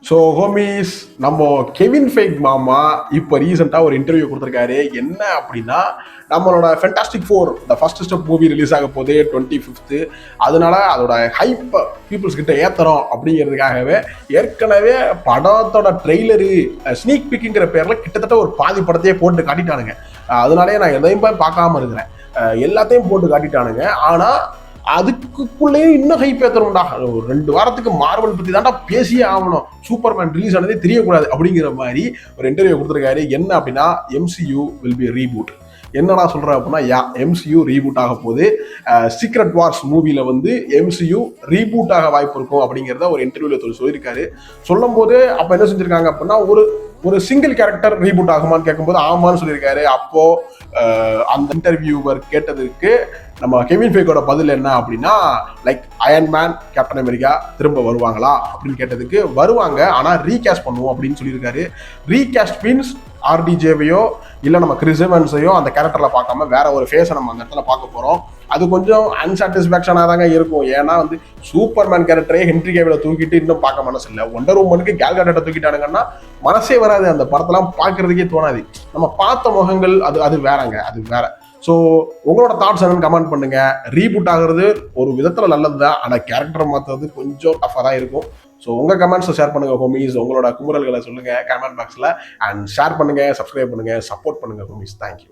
So homies, நம்ம Kevin ஃபெய்க் மாமா இப்போ ரீசெண்டாக ஒரு இன்டர்வியூ கொடுத்துருக்காரு. என்ன அப்படின்னா, நம்மளோட fantastic four the first step movie release ஆக போகுது 25th. அதனால அதோட ஹைப் பீப்புள்ஸ் கிட்ட ஏற்றுறோம் அப்படிங்கிறதுக்காகவே ஏற்கனவே படத்தோட ட்ரெய்லரு ஸ்னீக் பிக்குங்கிற பேரில் கிட்டத்தட்ட ஒரு பாதி படத்தையே போட்டு காட்டிட்டானுங்க. அதனாலே நான் எதையும் போய் பார்க்காம இருக்கிறேன். எல்லாத்தையும் போட்டு காட்டிட்டானுங்க. ஆனால் அதுக்குள்ளேயே இன்னும் ஹைப் ஏற்றணும்டா. ஒரு 2 வாரத்துக்கு மார்வல் பற்றி தான்டா பேசியே ஆகணும், சூப்பர்மேன் ரிலீஸ் ஆனதே தெரியக்கூடாது அப்படிங்கிற மாதிரி ஒரு இன்டர்வியூ கொடுத்துருக்காரு. என்ன அப்படின்னா, MCU வில் பி ரீபூட். என்னடா சொல்கிறேன் அப்படின்னா, MCU ரீபூட் ஆக போகுது. சீக்ரெட் வார்ஸ் மூவியில் வந்து MCU ரீபூட் ஆக வாய்ப்பு இருக்கும் அப்படிங்கிறத ஒரு இன்டர்வியூவில் சொல்லியிருக்காரு. சொல்லும் போது அப்போ என்ன செஞ்சுருக்காங்க அப்படின்னா, ஒரு சிங்கிள் கேரக்டர் ரீபூட் ஆகுமான்னு கேட்கும்போது ஆமான்னு சொல்லியிருக்காரு. அப்போ அந்த இன்டர்வியூவர் கேட்டதுக்கு நம்ம கெவின் ஃபெய்கோட பதில் என்ன அப்படின்னா, like iron man, captain America திரும்ப வருவாங்களா அப்படின்னு கேட்டதுக்கு, வருவாங்க ஆனால் ரீகாஸ்ட் பண்ணுவோம் அப்படின்னு சொல்லியிருக்காரு. ரீகாஸ்ட் மீன்ஸ் RDJவையோ இல்லை நம்ம கிறிஸ் எவன்ஸையோ அந்த கேரக்டரில் பார்க்காம வேற ஒரு ஃபேஸை நம்ம அந்த இடத்துல பார்க்க போகிறோம். அது கொஞ்சம் அன்சாட்டிஸ்ஃபேக்ஷனாக தாங்க இருக்கும். ஏன்னா வந்து சூப்பர்மேன் கேரக்டரே ஹென்ரி கேவிலை தூக்கிட்டு இன்னும் பார்க்க மனசு இல்லை. ஒண்டர் உமனுக்கு கேல் காடட்டை தூக்கிட்டானுங்கன்னா மனசே வராது, அந்த படத்தெல்லாம் பார்க்கறதுக்கே தோணாது. நம்ம பார்த்த முகங்கள் அது வேறங்க, அது வேற. ஸோ உங்களோட தாட்ஸ் என்னன்னு கமெண்ட் பண்ணுங்க. ரீபூட் ஆகுறது ஒரு விதத்தில் நல்லது தான், ஆனால் கேரக்டர் மாற்றுறது கொஞ்சம் டஃபாக தான் இருக்கும். ஸோ உங்கள் கமெண்ட்ஸை ஷேர் பண்ணுங்க ஹோமிஸ். உங்களோட குமுறல்களை சொல்லுங்க கமெண்ட் பாக்ஸில். அண்ட் ஷேர் பண்ணுங்க, சப்ஸ்கிரைப் பண்ணுங்க, சப்போர்ட் பண்ணுங்க ஹோமிஸ். தேங்க்யூ.